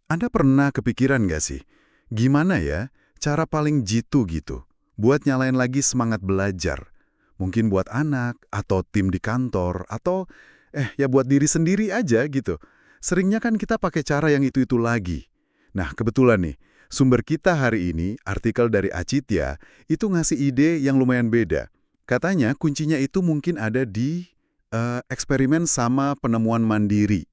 Anda pernah kepikiran nggak sih, gimana ya cara paling jitu gitu buat nyalain lagi semangat belajar? Mungkin buat anak, atau tim di kantor, atau ya buat diri sendiri aja gitu. Seringnya kan kita pakai cara yang itu-itu lagi. Nah, kebetulan nih, sumber kita hari ini, artikel dari Acitya, itu ngasih ide yang lumayan beda. Katanya kuncinya itu mungkin ada di eksperimen sama penemuan mandiri.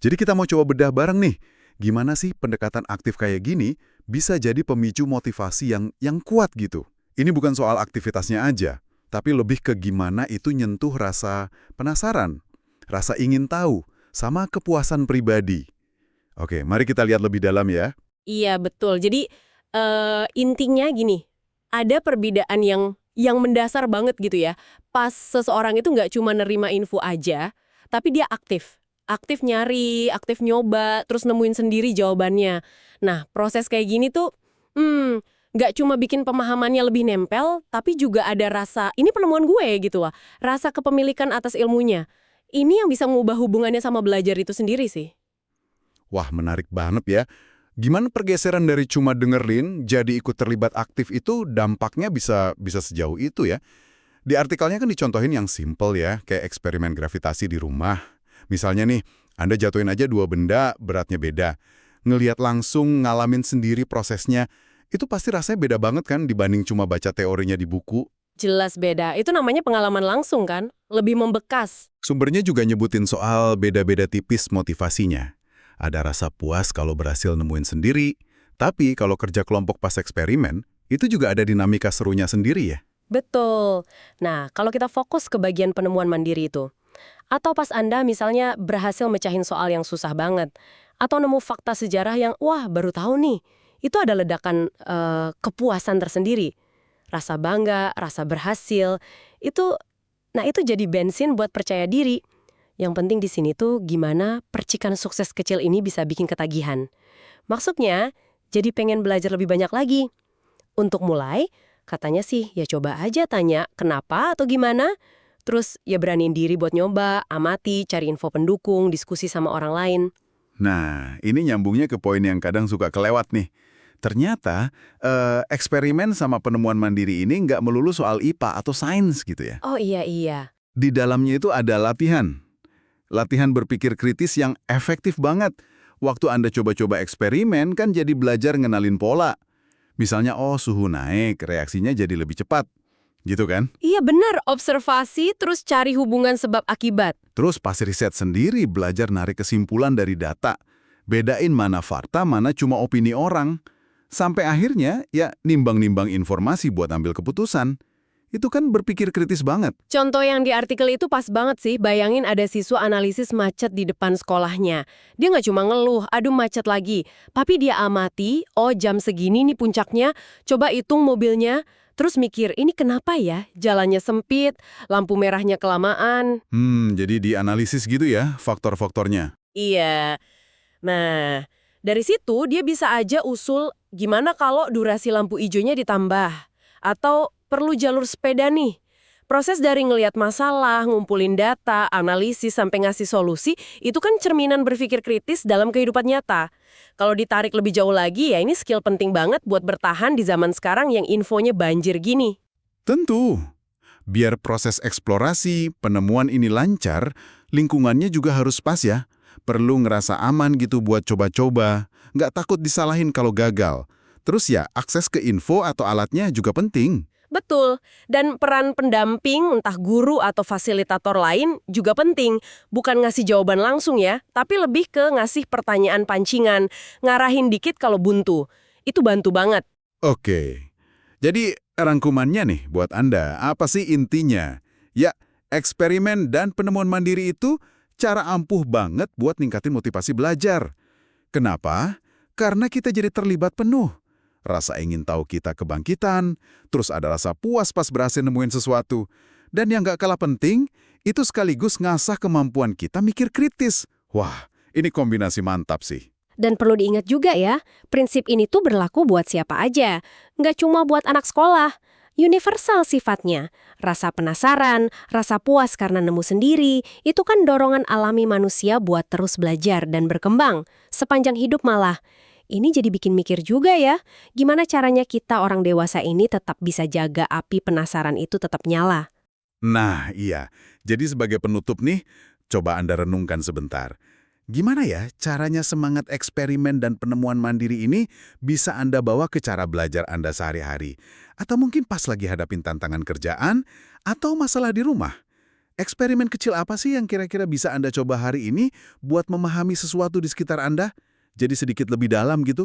Jadi kita mau coba bedah bareng nih, gimana sih pendekatan aktif kayak gini bisa jadi pemicu motivasi yang kuat gitu. Ini bukan soal aktivitasnya aja, tapi lebih ke gimana itu nyentuh rasa penasaran, rasa ingin tahu, sama kepuasan pribadi. Oke, mari kita lihat lebih dalam ya. Iya, betul. Jadi intinya gini, ada perbedaan yang mendasar banget gitu ya. Pas seseorang itu nggak cuma nerima info aja, tapi dia aktif. Aktif nyari, aktif nyoba, terus nemuin sendiri jawabannya. Nah, proses kayak gini tuh, nggak cuma bikin pemahamannya lebih nempel, tapi juga ada rasa, ini penemuan gue gitu loh, rasa kepemilikan atas ilmunya. Ini yang bisa mengubah hubungannya sama belajar itu sendiri sih. Wah, menarik banget ya. Gimana pergeseran dari cuma dengerin jadi ikut terlibat aktif itu dampaknya bisa sejauh itu ya? Di artikelnya kan dicontohin yang simple ya, kayak eksperimen gravitasi di rumah. Misalnya nih, Anda jatuhin aja dua benda, beratnya beda. Ngelihat langsung, ngalamin sendiri prosesnya, itu pasti rasanya beda banget kan dibanding cuma baca teorinya di buku. Jelas beda. Itu namanya pengalaman langsung kan? Lebih membekas. Sumbernya juga nyebutin soal beda-beda tipis motivasinya. Ada rasa puas kalau berhasil nemuin sendiri, tapi kalau kerja kelompok pas eksperimen, itu juga ada dinamika serunya sendiri ya. Betul. Nah, kalau kita fokus ke bagian penemuan mandiri itu, atau pas Anda misalnya berhasil mecahin soal yang susah banget, atau nemu fakta sejarah yang, wah baru tahu nih, itu ada ledakan kepuasan tersendiri. Rasa bangga, rasa berhasil, itu, nah itu jadi bensin buat percaya diri. Yang penting di sini tuh gimana percikan sukses kecil ini bisa bikin ketagihan. Maksudnya, jadi pengen belajar lebih banyak lagi. Untuk mulai, katanya sih ya coba aja tanya kenapa atau gimana. Terus ya beraniin diri buat nyoba, amati, cari info pendukung, diskusi sama orang lain. Nah, ini nyambungnya ke poin yang kadang suka kelewat nih. Ternyata, eksperimen sama penemuan mandiri ini nggak melulu soal IPA atau sains gitu ya. Oh iya iya. Di dalamnya itu ada latihan. Latihan berpikir kritis yang efektif banget. Waktu Anda coba-coba eksperimen kan jadi belajar ngenalin pola. Misalnya, oh suhu naik, reaksinya jadi lebih cepat. Gitu kan? Iya benar, observasi terus cari hubungan sebab akibat. Terus pas riset sendiri belajar narik kesimpulan dari data. Bedain mana fakta, mana cuma opini orang. Sampai akhirnya ya nimbang-nimbang informasi buat ambil keputusan. Itu kan berpikir kritis banget. Contoh yang di artikel itu pas banget sih, bayangin ada siswa analisis macet di depan sekolahnya. Dia nggak cuma ngeluh, aduh macet lagi. Tapi dia amati, oh jam segini nih puncaknya, coba hitung mobilnya, terus mikir, ini kenapa ya? Jalannya sempit, lampu merahnya kelamaan. Jadi dianalisis gitu ya faktor-faktornya. Iya. Nah, dari situ dia bisa aja usul gimana kalau durasi lampu hijaunya ditambah. Atau perlu jalur sepeda nih. Proses dari ngelihat masalah, ngumpulin data, analisis, sampai ngasih solusi, itu kan cerminan berpikir kritis dalam kehidupan nyata. Kalau ditarik lebih jauh lagi, ya ini skill penting banget buat bertahan di zaman sekarang yang infonya banjir gini. Tentu. Biar proses eksplorasi, penemuan ini lancar, lingkungannya juga harus pas ya. Perlu ngerasa aman gitu buat coba-coba, nggak takut disalahin kalau gagal. Terus ya, akses ke info atau alatnya juga penting. Betul, dan peran pendamping, entah guru atau fasilitator lain juga penting. Bukan ngasih jawaban langsung ya, tapi lebih ke ngasih pertanyaan pancingan, ngarahin dikit kalau buntu. Itu bantu banget. Oke, jadi rangkumannya nih buat Anda, apa sih intinya? Ya, eksperimen dan penemuan mandiri itu cara ampuh banget buat ningkatin motivasi belajar. Kenapa? Karena kita jadi terlibat penuh. Rasa ingin tahu kita kebangkitan, terus ada rasa puas pas berhasil nemuin sesuatu. Dan yang gak kalah penting, itu sekaligus ngasah kemampuan kita mikir kritis. Wah, ini kombinasi mantap sih. Dan perlu diingat juga ya, prinsip ini tuh berlaku buat siapa aja. Nggak cuma buat anak sekolah. universal sifatnya. Rasa penasaran, rasa puas karena nemu sendiri, itu kan dorongan alami manusia buat terus belajar dan berkembang. Sepanjang hidup malah. Ini jadi bikin mikir juga ya, gimana caranya kita orang dewasa ini tetap bisa jaga api penasaran itu tetap nyala. Nah, iya. Jadi sebagai penutup nih, coba Anda renungkan sebentar. Gimana ya caranya semangat eksperimen dan penemuan mandiri ini bisa Anda bawa ke cara belajar Anda sehari-hari? Atau mungkin pas lagi hadapin tantangan kerjaan atau masalah di rumah? Eksperimen kecil apa sih yang kira-kira bisa Anda coba hari ini buat memahami sesuatu di sekitar Anda? Jadi sedikit lebih dalam gitu?